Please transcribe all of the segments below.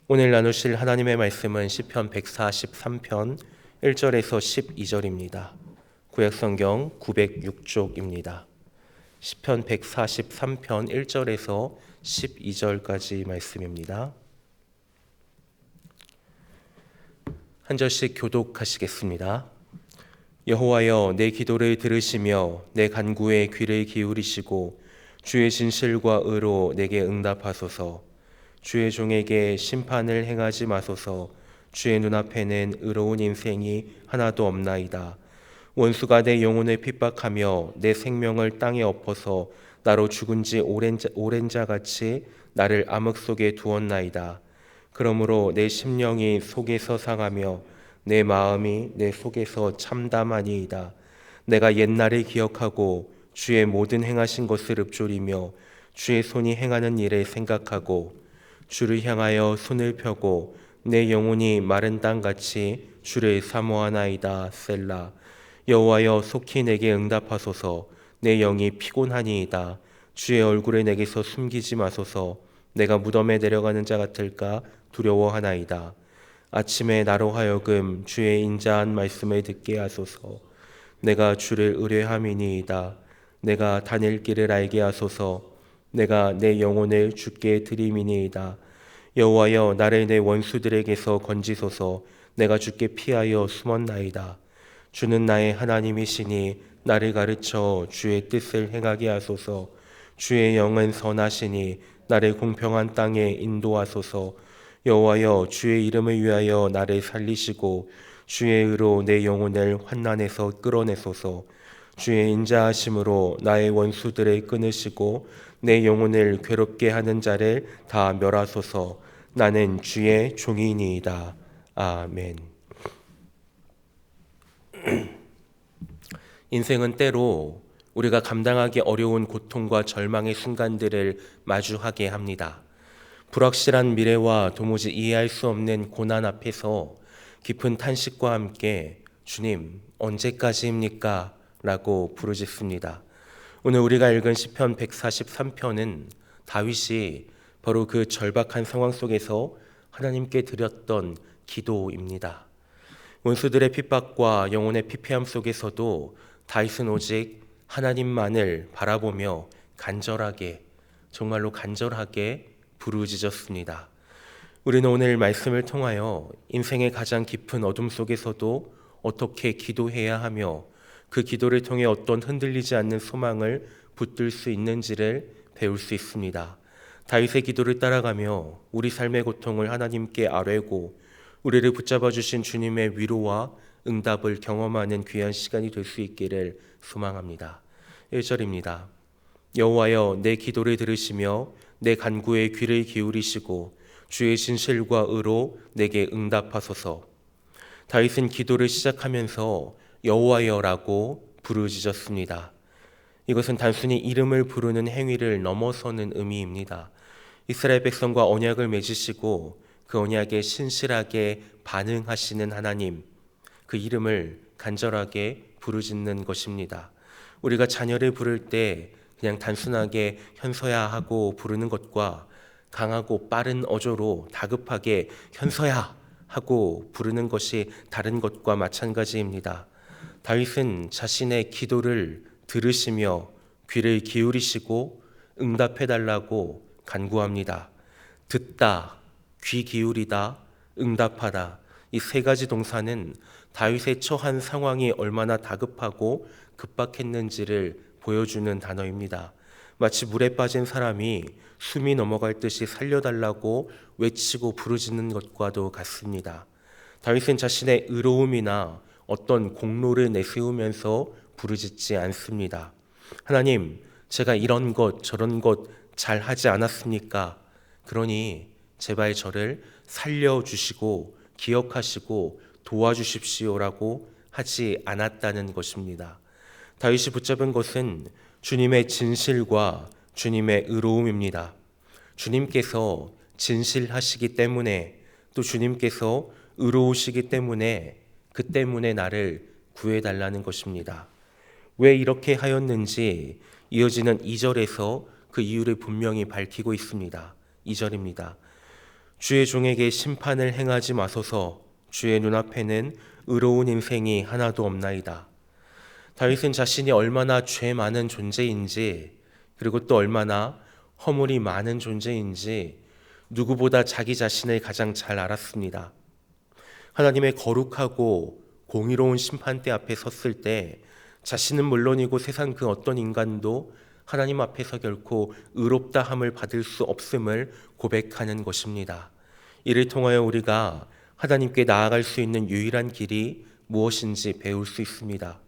오늘 나누실 하나님의 말씀은 시편 143편 1절에서 12절입니다. 구약성경 906쪽입니다. 시편 143편 1절에서 12절까지 말씀입니다. 한 절씩 교독하시겠습니다. 여호와여, 내 기도를 들으시며 내 간구에 귀를 기울이시고 주의 진실과 의로 내게 응답하소서. 주의 종에게 심판을 행하지 마소서. 주의 눈앞에는 의로운 인생이 하나도 없나이다. 원수가 내 영혼을 핍박하며 내 생명을 땅에 엎어서 나로 죽은 지 오랜 자같이 나를 암흑 속에 두었나이다. 그러므로 내 심령이 속에서 상하며 내 마음이 내 속에서 참담하니이다. 내가 옛날을 기억하고 주의 모든 행하신 것을 읊조리며 주의 손이 행하는 일을 생각하고 주를 향하여 손을 펴고 내 영혼이 마른 땅같이 주를 사모하나이다. 셀라. 여호와여, 속히 내게 응답하소서. 내 영이 피곤하니이다. 주의 얼굴을 내게서 숨기지 마소서. 내가 무덤에 내려가는 자 같을까 두려워하나이다. 아침에 나로 하여금 주의 인자한 말씀을 듣게 하소서. 내가 주를 의뢰함이니이다. 내가 다닐 길을 알게 하소서. 내가 내 영혼을 주께 드림이니이다. 여호와여, 나를 내 원수들에게서 건지소서. 내가 주께 피하여 숨었나이다. 주는 나의 하나님이시니 나를 가르쳐 주의 뜻을 행하게 하소서. 주의 영은 선하시니 나를 공평한 땅에 인도하소서. 여호와여, 주의 이름을 위하여 나를 살리시고 주의 의로 내 영혼을 환난에서 끌어내소서. 주의 인자하심으로 나의 원수들을 끊으시고 내 영혼을 괴롭게 하는 자를 다 멸하소서. 나는 주의 종이니이다. 아멘. 인생은 때로 우리가 감당하기 어려운 고통과 절망의 순간들을 마주하게 합니다. 불확실한 미래와 도무지 이해할 수 없는 고난 앞에서 깊은 탄식과 함께 주님, 언제까지입니까? 라고 부르짖습니다. 오늘 우리가 읽은 시편 143편은 다윗이 바로 그 절박한 상황 속에서 하나님께 드렸던 기도입니다. 원수들의 핍박과 영혼의 피폐함 속에서도 다윗은 오직 하나님만을 바라보며 간절하게, 정말로 간절하게 부르짖었습니다. 우리는 오늘 말씀을 통하여 인생의 가장 깊은 어둠 속에서도 어떻게 기도해야 하며 그 기도를 통해 어떤 흔들리지 않는 소망을 붙들 수 있는지를 배울 수 있습니다. 다윗의 기도를 따라가며 우리 삶의 고통을 하나님께 아뢰고 우리를 붙잡아 주신 주님의 위로와 응답을 경험하는 귀한 시간이 될 수 있기를 소망합니다. 1절입니다. 여호와여, 내 기도를 들으시며 내 간구에 귀를 기울이시고 주의 진실과 의로 내게 응답하소서. 다윗은 기도를 시작하면서 여호와여라고 부르짖었습니다. 이것은 단순히 이름을 부르는 행위를 넘어서는 의미입니다. 이스라엘 백성과 언약을 맺으시고 그 언약에 신실하게 반응하시는 하나님, 그 이름을 간절하게 부르짖는 것입니다. 우리가 자녀를 부를 때 그냥 단순하게 현서야 하고 부르는 것과 강하고 빠른 어조로 다급하게 현서야 하고 부르는 것이 다른 것과 마찬가지입니다. 다윗은 자신의 기도를 들으시며 귀를 기울이시고 응답해달라고 간구합니다. 듣다, 귀 기울이다, 응답하다. 이 세 가지 동사는 다윗의 처한 상황이 얼마나 다급하고 급박했는지를 보여주는 단어입니다. 마치 물에 빠진 사람이 숨이 넘어갈 듯이 살려달라고 외치고 부르짖는 것과도 같습니다. 다윗은 자신의 의로움이나 어떤 공로를 내세우면서 부르짖지 않습니다. 하나님, 제가 이런 것 저런 것 잘하지 않았습니까? 그러니 제발 저를 살려주시고 기억하시고 도와주십시오라고 하지 않았다는 것입니다. 다윗이 붙잡은 것은 주님의 진실과 주님의 의로움입니다. 주님께서 진실하시기 때문에, 또 주님께서 의로우시기 때문에, 그 때문에 나를 구해달라는 것입니다. 왜 이렇게 하였는지 이어지는 2절에서 그 이유를 분명히 밝히고 있습니다. 2절입니다. 주의 종에게 심판을 행하지 마소서. 주의 눈앞에는 의로운 인생이 하나도 없나이다. 다윗은 자신이 얼마나 죄 많은 존재인지, 그리고 또 얼마나 허물이 많은 존재인지 누구보다 자기 자신을 가장 잘 알았습니다. 하나님의 거룩하고 공의로운 심판대 앞에 섰을 때 자신은 물론이고 세상 그 어떤 인간도 하나님 앞에서 결코 의롭다함을 받을 수 없음을 고백하는 것입니다. 이를 통하여 우리가 하나님께 나아갈 수 있는 유일한 길이 무엇인지 배울 수 있습니다.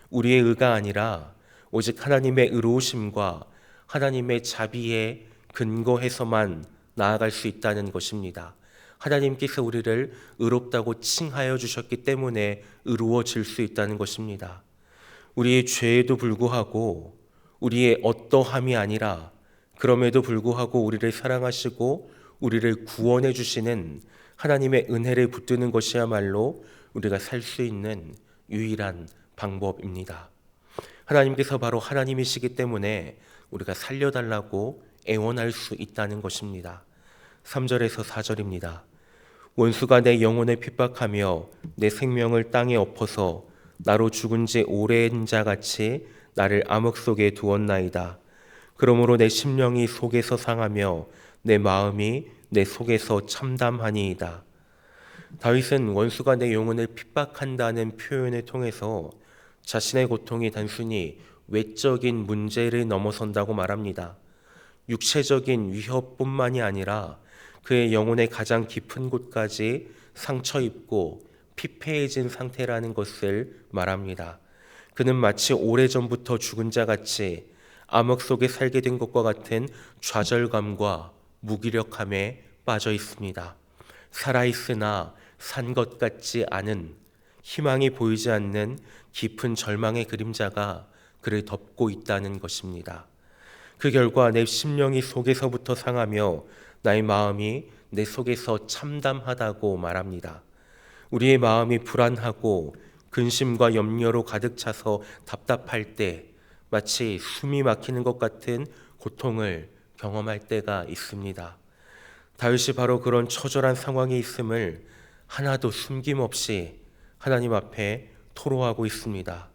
우리의 의가 아니라 오직 하나님의 의로우심과 하나님의 자비에 근거해서만 나아갈 수 있다는 것입니다. 하나님께서 우리를 의롭다고 칭하여 주셨기 때문에 의로워질 수 있다는 것입니다. 우리의 죄에도 불구하고, 우리의 어떠함이 아니라 그럼에도 불구하고 우리를 사랑하시고 우리를 구원해 주시는 하나님의 은혜를 붙드는 것이야말로 우리가 살 수 있는 유일한 방법입니다. 하나님께서 바로 하나님이시기 때문에 우리가 살려달라고 애원할 수 있다는 것입니다. 3절에서 4절입니다. 원수가 내 영혼을 핍박하며 내 생명을 땅에 엎어서 나로 죽은 지 오랜 자같이 나를 암흑 속에 두었나이다. 그러므로 내 심령이 속에서 상하며 내 마음이 내 속에서 참담하니이다. 다윗은 원수가 내 영혼을 핍박한다는 표현을 통해서 자신의 고통이 단순히 외적인 문제를 넘어선다고 말합니다. 육체적인 위협뿐만이 아니라 그의 영혼의 가장 깊은 곳까지 상처 입고 피폐해진 상태라는 것을 말합니다. 그는 마치 오래전부터 죽은 자같이 암흑 속에 살게 된 것과 같은 좌절감과 무기력함에 빠져 있습니다. 살아있으나 산 것 같지 않은, 희망이 보이지 않는 깊은 절망의 그림자가 그를 덮고 있다는 것입니다. 그 결과 내 심령이 속에서부터 상하며 나의 마음이 내 속에서 참담하다고 말합니다. 우리의 마음이 불안하고 근심과 염려로 가득 차서 답답할 때 마치 숨이 막히는 것 같은 고통을 경험할 때가 있습니다. 다윗이 바로 그런 처절한 상황에 있음을 하나도 숨김없이 하나님 앞에 토로하고 있습니다.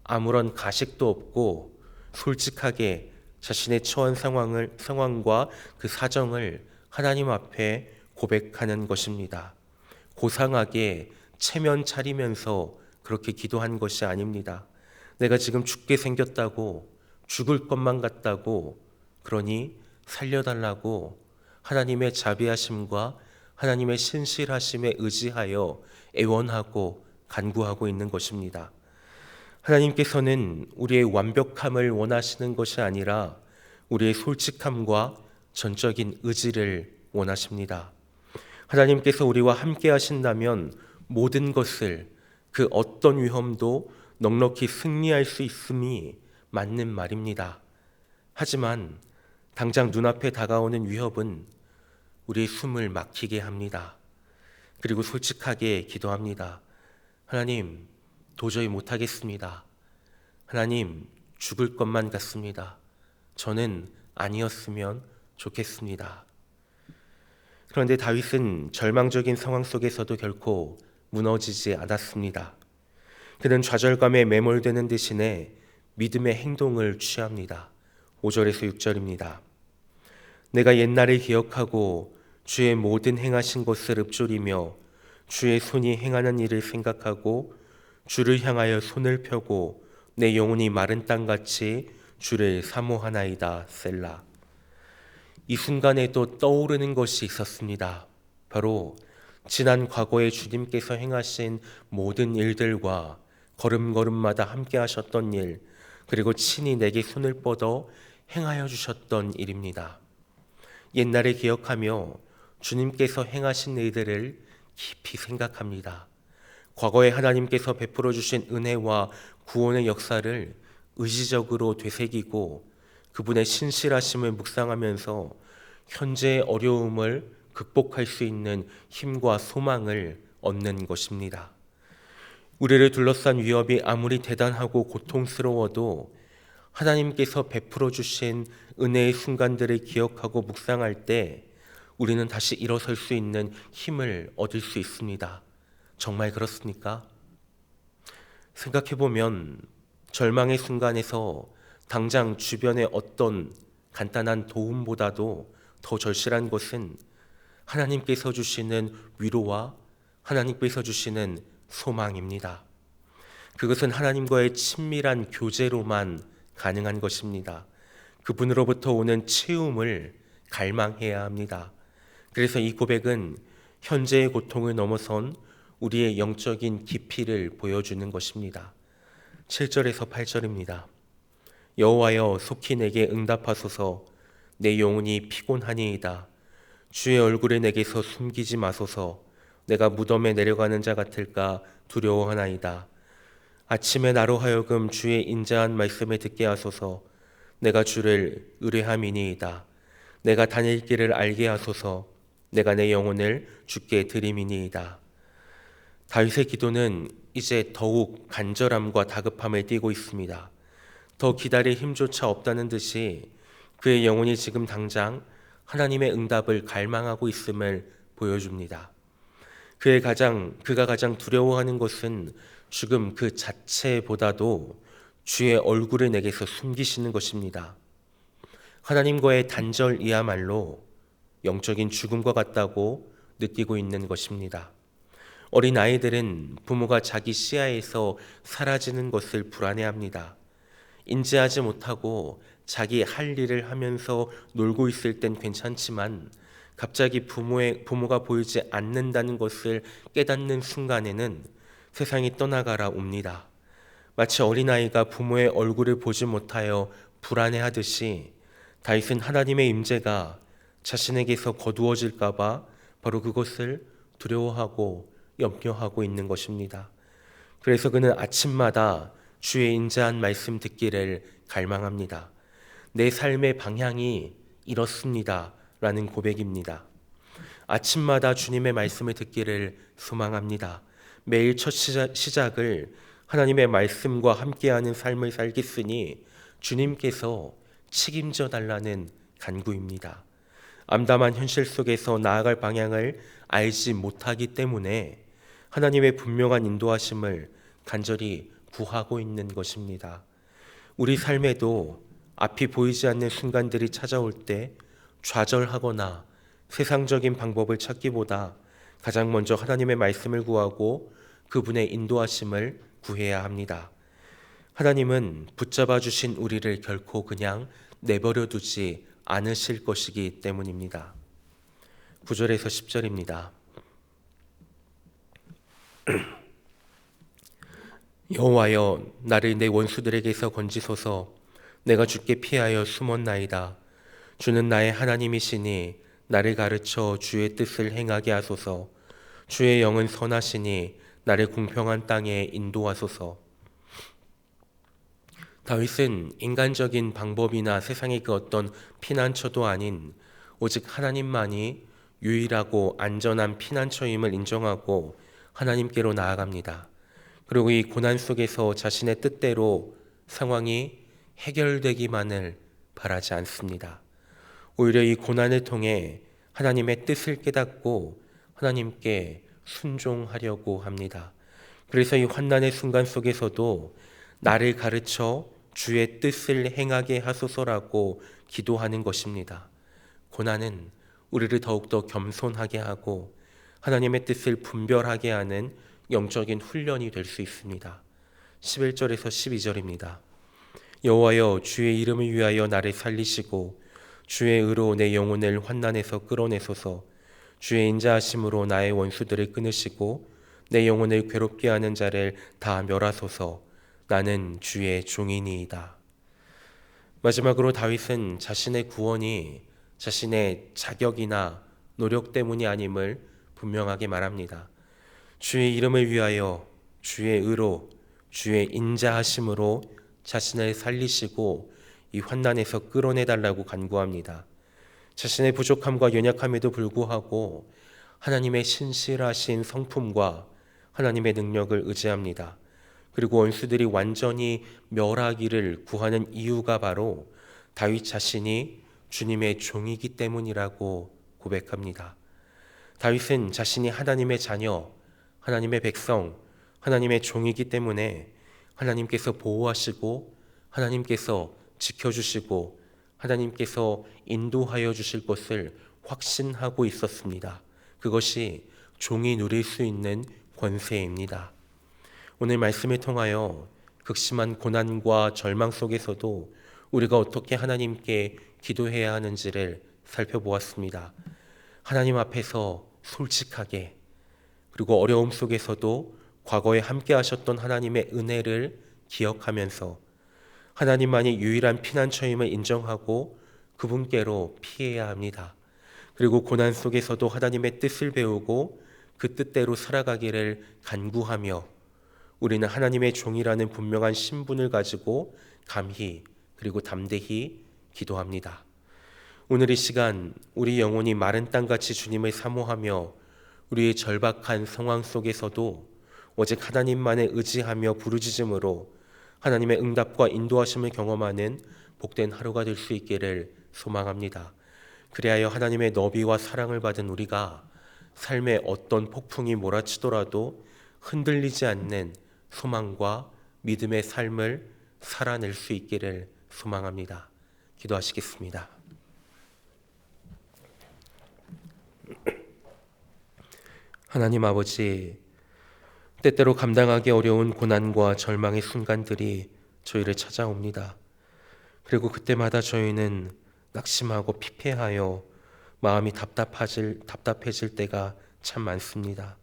아무런 가식도 없고 솔직하게 자신의 처한 상황과 그 사정을 하나님 앞에 고백하는 것입니다. 고상하게 체면 차리면서 그렇게 기도한 것이 아닙니다. 내가 지금 죽게 생겼다고, 죽을 것만 같다고, 그러니 살려달라고 하나님의 자비하심과 하나님의 신실하심에 의지하여 애원하고 간구하고 있는 것입니다. 하나님께서는 우리의 완벽함을 원하시는 것이 아니라 우리의 솔직함과 전적인 의지를 원하십니다. 하나님께서 우리와 함께 하신다면 모든 것을, 그 어떤 위험도 넉넉히 승리할 수 있음이 맞는 말입니다. 하지만 당장 눈앞에 다가오는 위협은 우리의 숨을 막히게 합니다. 그리고 솔직하게 기도합니다. 하나님, 도저히 못하겠습니다. 하나님, 죽을 것만 같습니다. 저는 아니었으면 좋겠습니다. 그런데 다윗은 절망적인 상황 속에서도 결코 무너지지 않았습니다. 그는 좌절감에 매몰되는 대신에 믿음의 행동을 취합니다. 5절에서 6절입니다. 내가 옛날을 기억하고 주의 모든 행하신 것을 읊조리며 주의 손이 행하는 일을 생각하고 주를 향하여 손을 펴고 내 영혼이 마른 땅같이 주를 사모하나이다. 셀라. 이 순간에도 떠오르는 것이 있었습니다. 바로 지난 과거에 주님께서 행하신 모든 일들과 걸음걸음마다 함께 하셨던 일, 그리고 친히 내게 손을 뻗어 행하여 주셨던 일입니다. 옛날에 기억하며 주님께서 행하신 일들을 깊이 생각합니다. 과거에 하나님께서 베풀어 주신 은혜와 구원의 역사를 의지적으로 되새기고 그분의 신실하심을 묵상하면서 현재의 어려움을 극복할 수 있는 힘과 소망을 얻는 것입니다. 우리를 둘러싼 위협이 아무리 대단하고 고통스러워도 하나님께서 베풀어 주신 은혜의 순간들을 기억하고 묵상할 때 우리는 다시 일어설 수 있는 힘을 얻을 수 있습니다. 정말 그렇습니까? 생각해보면 절망의 순간에서 당장 주변의 어떤 간단한 도움보다도 더 절실한 것은 하나님께서 주시는 위로와 하나님께서 주시는 소망입니다. 그것은 하나님과의 친밀한 교제로만 가능한 것입니다. 그분으로부터 오는 채움을 갈망해야 합니다. 그래서 이 고백은 현재의 고통을 넘어선 우리의 영적인 깊이를 보여주는 것입니다. 7절에서 8절입니다. 여호와여 속히 내게 응답하소서. 내 영혼이 피곤하니이다. 주의 얼굴을 내게서 숨기지 마소서. 내가 무덤에 내려가는 자 같을까 두려워하나이다. 아침에 나로 하여금 주의 인자한 말씀을 듣게 하소서. 내가 주를 의뢰함이니이다. 내가 다닐 길을 알게 하소서. 내가 내 영혼을 주께 드림이니이다. 다윗의 기도는 이제 더욱 간절함과 다급함을 띠고 있습니다. 더 기다릴 힘조차 없다는 듯이 그의 영혼이 지금 당장 하나님의 응답을 갈망하고 있음을 보여줍니다. 그가 가장 두려워하는 것은 죽음 그 자체보다도 주의 얼굴을 내게서 숨기시는 것입니다. 하나님과의 단절이야말로 영적인 죽음과 같다고 느끼고 있는 것입니다. 어린 아이들은 부모가 자기 시야에서 사라지는 것을 불안해합니다. 인지하지 못하고 자기 할 일을 하면서 놀고 있을 땐 괜찮지만 갑자기 부모가 보이지 않는다는 것을 깨닫는 순간에는 세상이 떠나가라 옵니다. 마치 어린아이가 부모의 얼굴을 보지 못하여 불안해하듯이 다윗은 하나님의 임재가 자신에게서 거두어질까 봐 바로 그것을 두려워하고 염려하고 있는 것입니다. 그래서 그는 아침마다 주의 인자한 말씀 듣기를 갈망합니다. 내 삶의 방향이 이렇습니다 라는 고백입니다. 아침마다 주님의 말씀을 듣기를 소망합니다. 매일 첫 시작을 하나님의 말씀과 함께하는 삶을 살겠으니 주님께서 책임져 달라는 간구입니다. 암담한 현실 속에서 나아갈 방향을 알지 못하기 때문에 하나님의 분명한 인도하심을 간절히 구하고 있는 것입니다. 우리 삶에도 앞이 보이지 않는 순간들이 찾아올 때 좌절하거나 세상적인 방법을 찾기보다 가장 먼저 하나님의 말씀을 구하고 그분의 인도하심을 구해야 합니다. 하나님은 붙잡아 주신 우리를 결코 그냥 내버려 두지 않으실 것이기 때문입니다. 9절에서 10절입니다. 여호와여 나를 내 원수들에게서 건지소서. 내가 주께 피하여 숨었나이다. 주는 나의 하나님이시니 나를 가르쳐 주의 뜻을 행하게 하소서. 주의 영은 선하시니 나를 공평한 땅에 인도하소서. 다윗은 인간적인 방법이나 세상의 그 어떤 피난처도 아닌 오직 하나님만이 유일하고 안전한 피난처임을 인정하고 하나님께로 나아갑니다. 그리고 이 고난 속에서 자신의 뜻대로 상황이 해결되기만을 바라지 않습니다. 오히려 이 고난을 통해 하나님의 뜻을 깨닫고 하나님께 순종하려고 합니다. 그래서 이 환난의 순간 속에서도 나를 가르쳐 주의 뜻을 행하게 하소서라고 기도하는 것입니다. 고난은 우리를 더욱더 겸손하게 하고 하나님의 뜻을 분별하게 하는 영적인 훈련이 될 수 있습니다. 11절에서 12절입니다. 여호와여 주의 이름을 위하여 나를 살리시고 주의 의로 내 영혼을 환난에서 끌어내소서. 주의 인자하심으로 나의 원수들을 끊으시고 내 영혼을 괴롭게 하는 자를 다 멸하소서. 나는 주의 종이니이다. 마지막으로 다윗은 자신의 구원이 자신의 자격이나 노력 때문이 아님을 분명하게 말합니다. 주의 이름을 위하여 주의 의로 주의 인자하심으로 자신을 살리시고 이 환난에서 끌어내달라고 간구합니다. 자신의 부족함과 연약함에도 불구하고 하나님의 신실하신 성품과 하나님의 능력을 의지합니다. 그리고 원수들이 완전히 멸하기를 구하는 이유가 바로 다윗 자신이 주님의 종이기 때문이라고 고백합니다. 다윗은 자신이 하나님의 자녀, 하나님의 백성, 하나님의 종이기 때문에 하나님께서 보호하시고 하나님께서 지켜주시고 하나님께서 인도하여 주실 것을 확신하고 있었습니다. 그것이 종이 누릴 수 있는 권세입니다. 오늘 말씀을 통하여 극심한 고난과 절망 속에서도 우리가 어떻게 하나님께 기도해야 하는지를 살펴보았습니다. 하나님 앞에서 솔직하게, 그리고 어려움 속에서도 과거에 함께 하셨던 하나님의 은혜를 기억하면서 하나님만이 유일한 피난처임을 인정하고 그분께로 피해야 합니다. 그리고 고난 속에서도 하나님의 뜻을 배우고 그 뜻대로 살아가기를 간구하며 우리는 하나님의 종이라는 분명한 신분을 가지고 감히 그리고 담대히 기도합니다. 오늘 이 시간 우리 영혼이 마른 땅같이 주님을 사모하며 우리의 절박한 상황 속에서도 오직 하나님만을 의지하며 부르짖음으로 하나님의 응답과 인도하심을 경험하는 복된 하루가 될 수 있기를 소망합니다. 그리하여 하나님의 너비와 사랑을 받은 우리가 삶의 어떤 폭풍이 몰아치더라도 흔들리지 않는 소망과 믿음의 삶을 살아낼 수 있기를 소망합니다. 기도하시겠습니다. 하나님 아버지, 때때로 감당하기 어려운 고난과 절망의 순간들이 저희를 찾아옵니다. 그리고 그때마다 저희는 낙심하고 피폐하여 마음이 답답해질 때가 참 많습니다.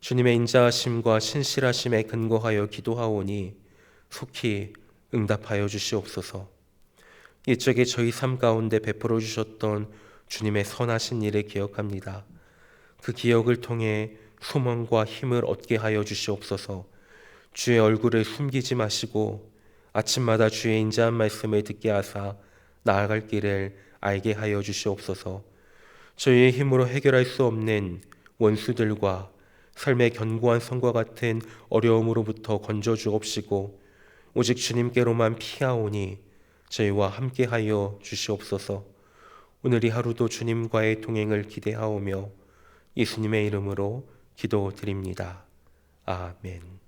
주님의 인자하심과 신실하심에 근거하여 기도하오니 속히 응답하여 주시옵소서. 이적에 저희 삶 가운데 베풀어 주셨던 주님의 선하신 일을 기억합니다. 그 기억을 통해 소망과 힘을 얻게 하여 주시옵소서. 주의 얼굴을 숨기지 마시고 아침마다 주의 인자한 말씀을 듣게 하사 나아갈 길을 알게 하여 주시옵소서. 저희의 힘으로 해결할 수 없는 원수들과 삶의 견고한 성과 같은 어려움으로부터 건져 주옵시고 오직 주님께로만 피하오니 저희와 함께하여 주시옵소서. 오늘 이 하루도 주님과의 동행을 기대하오며 예수님의 이름으로 기도드립니다. 아멘.